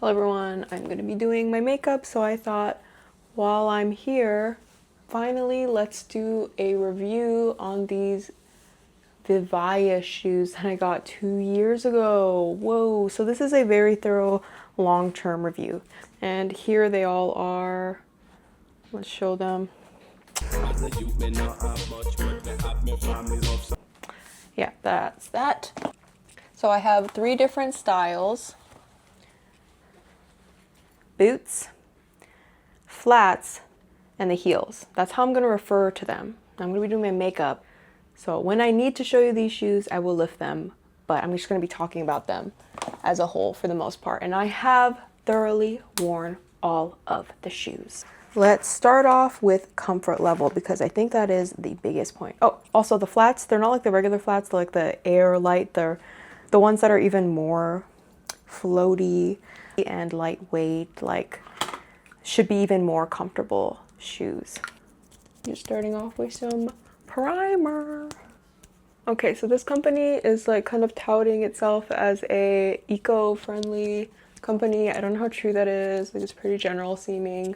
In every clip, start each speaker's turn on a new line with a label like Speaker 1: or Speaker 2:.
Speaker 1: Hello everyone, I'm going to be doing my makeup, so I thought while I'm here, finally let's do a review on these Vivaia shoes that I got 2 years ago. Whoa, so this is a very thorough long-term review. And here they all are. Let's show them. Yeah, that's that. So I have 3 different styles. Boots, flats, and the heels. That's how I'm going to refer to them. I'm going to be doing my makeup. So when I need to show you these shoes, I will lift them, but I'm just going to be talking about them as a whole for the most part. And I have thoroughly worn all of the shoes. Let's start off with comfort level because I think that is the biggest point. Oh, also the flats, they're not like the regular flats, they're like the Air Light. They're the ones that are even more floaty and lightweight, like should be even more comfortable shoes. You're starting off with some primer. Okay, so this company is like kind of touting itself as a eco-friendly company. I don't know how true that is. Like, it's pretty general seeming.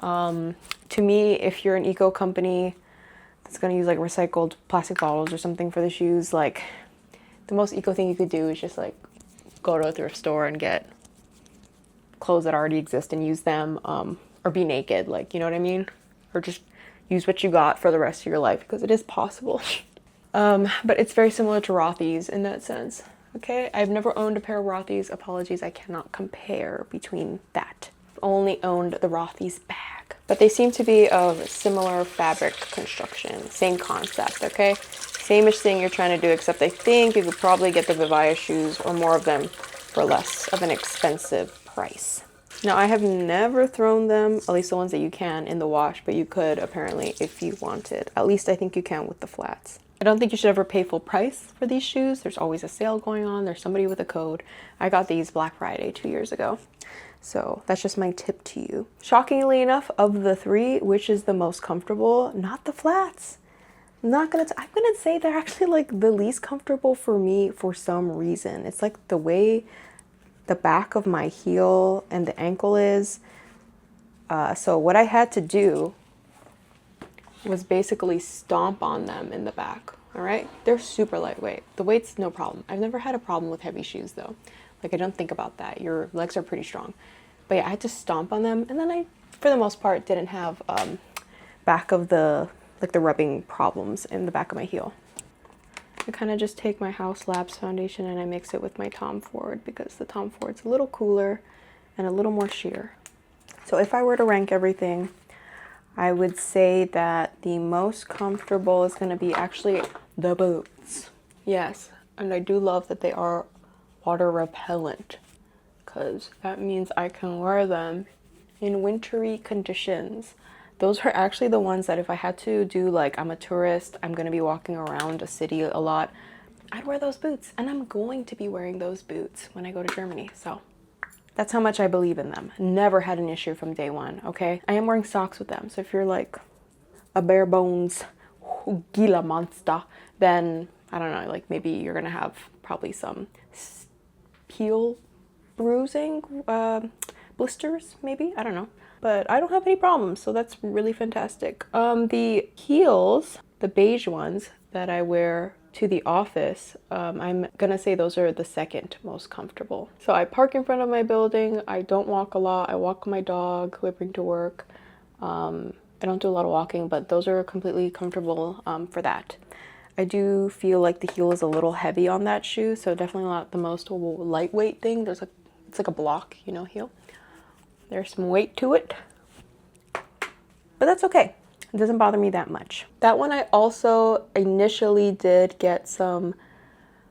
Speaker 1: To me, if you're an eco company that's gonna use like recycled plastic bottles or something for the shoes, like the most eco thing you could do is just like go to a thrift store and get clothes that already exist and use them, or be naked, like, you know what I mean? Or just use what you got for the rest of your life, because it is possible. But it's very similar to Rothy's in that sense. Okay, I've never owned a pair of Rothy's. Apologies, I cannot compare between that. I've only owned the Rothy's bag. But they seem to be of similar fabric construction, same concept, okay? Same-ish thing you're trying to do, except I think you could probably get the Vivaia shoes or more of them for less of an expensive price. Now, I have never thrown them, at least the ones that you can, in the wash, but you could apparently if you wanted. At least I think you can with the flats. I don't think you should ever pay full price for these shoes. There's always a sale going on. There's somebody with a code. I got these Black Friday 2 years ago. So that's just my tip to you. Shockingly enough, of the 3, which is the most comfortable? Not the flats. I'm gonna say they're actually like the least comfortable for me for some reason. It's like the way the back of my heel and the ankle is. So what I had to do was basically stomp on them in the back. All right, they're super lightweight. The weight's no problem. I've never had a problem with heavy shoes though. Like, I don't think about that. Your legs are pretty strong. But yeah, I had to stomp on them, and then I, for the most part, didn't have back of the, like the rubbing problems in the back of my heel. I kind of just take my House Labs foundation and I mix it with my Tom Ford, because the Tom Ford's a little cooler and a little more sheer. So if I were to rank everything, I would say that the most comfortable is going to be actually the boots. Yes, and I do love that they are water repellent, because that means I can wear them in wintry conditions. Those are actually the ones that if I had to do, like, I'm a tourist, I'm going to be walking around a city a lot, I'd wear those boots. And I'm going to be wearing those boots when I go to Germany. So that's how much I believe in them. Never had an issue from day one, okay? I am wearing socks with them. So if you're like a bare bones Gila monster, then I don't know, like maybe you're going to have probably some heel bruising, blisters, maybe, I don't know. But I don't have any problems, so that's really fantastic. The heels, the beige ones that I wear to the office, I'm gonna say those are the second most comfortable. So I park in front of my building. I don't walk a lot. I walk my dog who I bring to work. I don't do a lot of walking, but those are completely comfortable for that. I do feel like the heel is a little heavy on that shoe, so definitely not the most lightweight thing. It's like a block, you know, heel. There's some weight to it, but that's okay. It doesn't bother me that much. That one I also initially did get some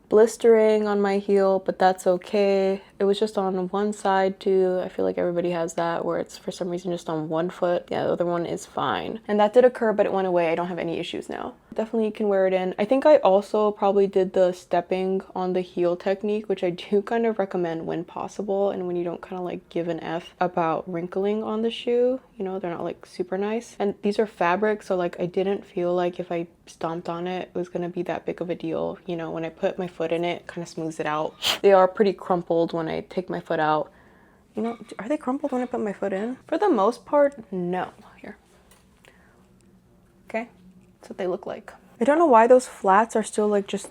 Speaker 1: blistering on my heel, but that's okay. It was just on one side too. I feel like everybody has that, where it's for some reason just on one foot. Yeah, the other one is fine. And that did occur, but it went away. I don't have any issues now. Definitely can wear it in. I think I also probably did the stepping on the heel technique, which I do kind of recommend when possible, and when you don't kind of like give an F about wrinkling on the shoe. You know, they're not like super nice. And these are fabric, so like I didn't feel like if I stomped on it, it was gonna be that big of a deal. You know, when I put my foot in it, kind of smooths it out. They are pretty crumpled when I take my foot out, You know, are they crumpled when I put my foot in? For the most part, no. Here. Okay, that's what they look like. I don't know why those flats are still like just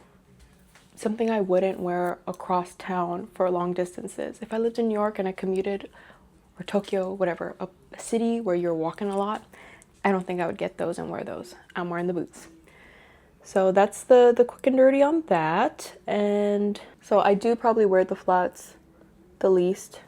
Speaker 1: something I wouldn't wear across town for long distances. If I lived in New York and I commuted, or Tokyo, whatever, a city where you're walking a lot, I don't think I would get those and wear those. I'm wearing the boots. So that's the quick and dirty on that. And so I do probably wear the flats the least.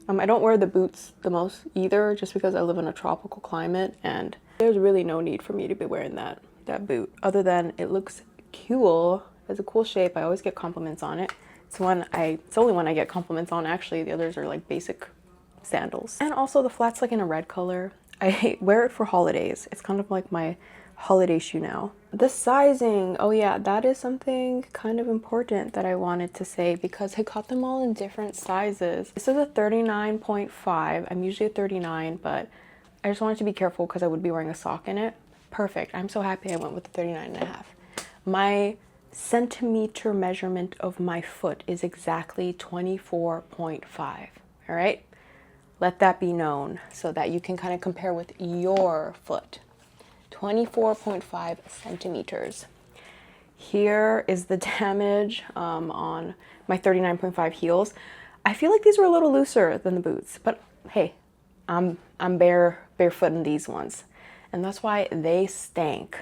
Speaker 1: I don't wear the boots the most either, just because I live in a tropical climate and there's really no need for me to be wearing that boot, other than it looks cool. It's a cool shape. I always get compliments on it. It's the only one I get compliments on, actually. The others are like basic sandals. And also the flat's like in a red color. I wear it for holidays. It's kind of like my holiday shoe now. The sizing, oh yeah, that is something kind of important that I wanted to say, because I got them all in different sizes. This is a 39.5. I'm usually a 39, but I just wanted to be careful because I would be wearing a sock in it. Perfect. I'm so happy I went with the 39.5. My centimeter measurement of my foot is exactly 24.5. All right? Let that be known so that you can kind of compare with your foot. 24.5 centimeters. Here is the damage on my 39.5 heels. I feel like these were a little looser than the boots, but hey, I'm barefoot in these ones, and that's why they stank.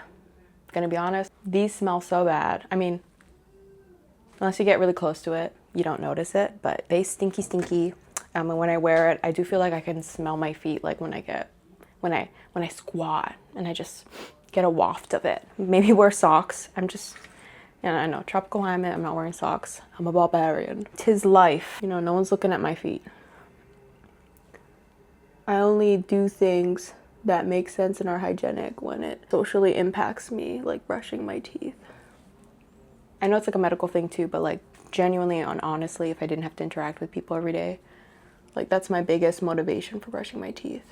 Speaker 1: Gonna be honest, these smell so bad. I mean, unless you get really close to it, you don't notice it, but they stinky. And when I wear it, I do feel like I can smell my feet, like when I squat and I just get a waft of it. Maybe wear socks. I know, tropical climate, I'm not wearing socks. I'm a barbarian. 'Tis life. You know, no one's looking at my feet. I only do things that make sense and are hygienic when it socially impacts me, like brushing my teeth. I know it's like a medical thing too, but like genuinely and honestly, if I didn't have to interact with people every day, like that's my biggest motivation for brushing my teeth.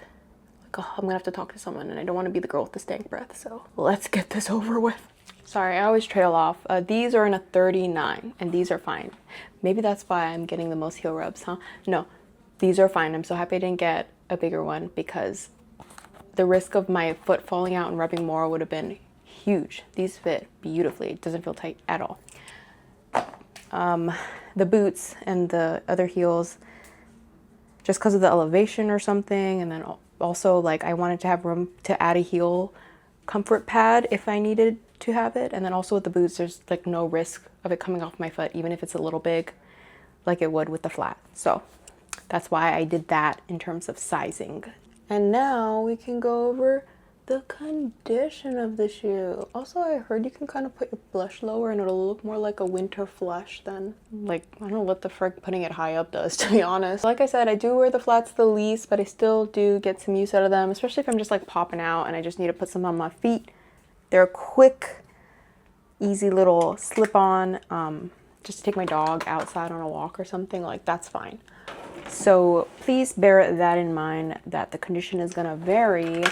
Speaker 1: Like, oh, I'm gonna have to talk to someone and I don't want to be the girl with the stank breath, so let's get this over with. Sorry, I always trail off. These are in a 39 and these are fine. Maybe that's why I'm getting the most heel rubs, huh? No, these are fine. I'm so happy I didn't get a bigger one because the risk of my foot falling out and rubbing more would have been huge. These fit beautifully. It doesn't feel tight at all. The boots and the other heels, just because of the elevation or something, and then also like I wanted to have room to add a heel comfort pad if I needed to have it. And then also with the boots, there's like no risk of it coming off my foot, even if it's a little big, like it would with the flat. So that's why I did that in terms of sizing. And now we can go over the condition of the shoe. Also, I heard you can kind of put your blush lower and it'll look more like a winter flush than, like, I don't know what the frick putting it high up does, to be honest. Like I said, I do wear the flats the least, but I still do get some use out of them, especially if I'm just like popping out and I just need to put some on my feet. They're a quick, easy little slip on, just to take my dog outside on a walk or something, like that's fine. So please bear that in mind, that the condition is gonna vary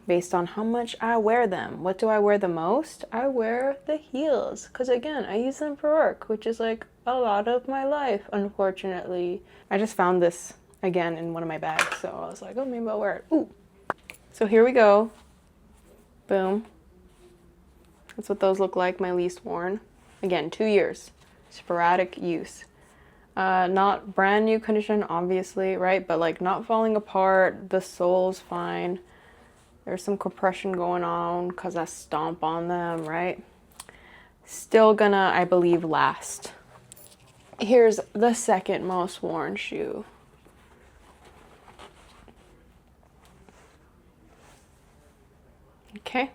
Speaker 1: based on how much I wear them. What do I wear the most? I wear the heels, because again, I use them for work, which is like a lot of my life, unfortunately. I just found this again in one of my bags, so I was like, oh, maybe I'll wear it. Ooh. So here we go. Boom. That's what those look like, my least worn. Again, 2 years, sporadic use. Not brand new condition, obviously, right? But like not falling apart, the sole's fine. There's some compression going on because I stomp on them, right? Still gonna, I believe, last. Here's the second most worn shoe. Okay.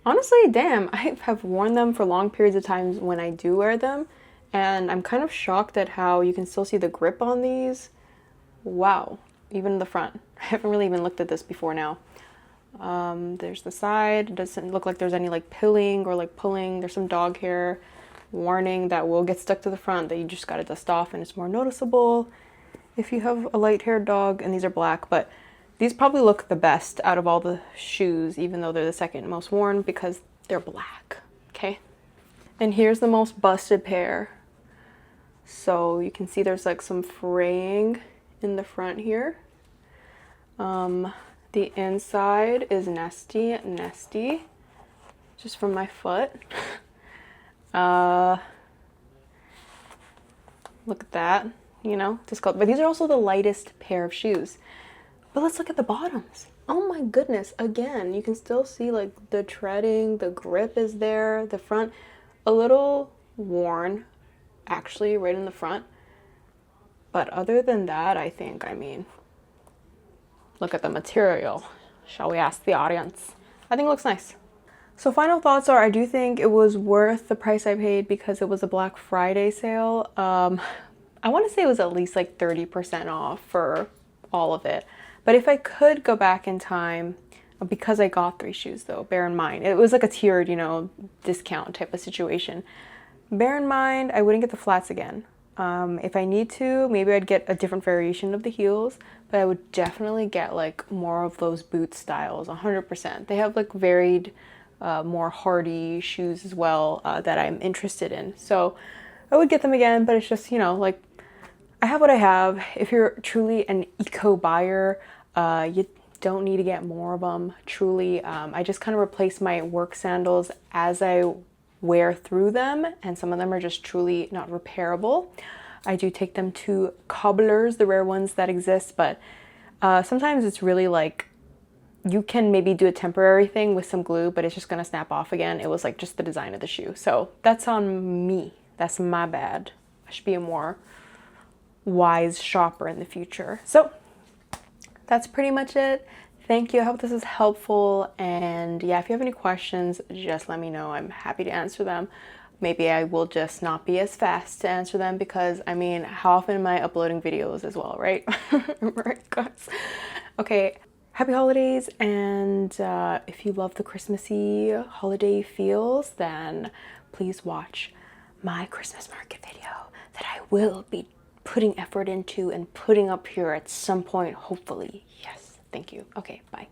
Speaker 1: Honestly, damn, I have worn them for long periods of times when I do wear them, and I'm kind of shocked at how you can still see the grip on these. Wow, even the front. I haven't really even looked at this before now. There's the side. It doesn't look like there's any like pilling or like pulling. There's some dog hair. Warning, that will get stuck to the front, that you just gotta dust off, and it's more noticeable if you have a light-haired dog, and these are black, but these probably look the best out of all the shoes, even though they're the second most worn, because they're black, okay? And here's the most busted pair. So you can see there's like some fraying in the front here. The inside is nesty, just from my foot. Look at that, you know, but these are also the lightest pair of shoes. But let's look at the bottoms. Oh my goodness, again, you can still see like the treading, the grip is there, the front, a little worn, actually, right in the front. But other than that, I mean, look at the material. Shall we ask the audience? I think it looks nice. So final thoughts are, I do think it was worth the price I paid because it was a Black Friday sale. I want to say it was at least like 30% off for all of it. But if I could go back in time, because I got 3 shoes though, bear in mind, it was like a tiered, you know, discount type of situation. Bear in mind, I wouldn't get the flats again. If I need to, maybe I'd get a different variation of the heels, but I would definitely get like more of those boot styles, 100%. They have like varied, more hardy shoes as well that I'm interested in. So I would get them again, but it's just, you know, like I have what I have. If you're truly an eco buyer, you don't need to get more of them, truly. I just kind of replace my work sandals as I wear through them, and some of them are just truly not repairable. I do take them to cobblers, the rare ones that exist, but sometimes it's really like you can maybe do a temporary thing with some glue, but it's just gonna snap off again. It was like just the design of the shoe. So that's on me. That's my bad. I should be a more wise shopper in the future. So that's pretty much it. Thank you. I hope this is helpful. And yeah, if you have any questions, just let me know. I'm happy to answer them. Maybe I will just not be as fast to answer them because, I mean, how often am I uploading videos as well, right? Right, guys? Okay, happy holidays. And if you love the Christmassy holiday feels, then please watch my Christmas market video that I will be putting effort into and putting up here at some point, hopefully. Yes. Thank you. Okay, bye.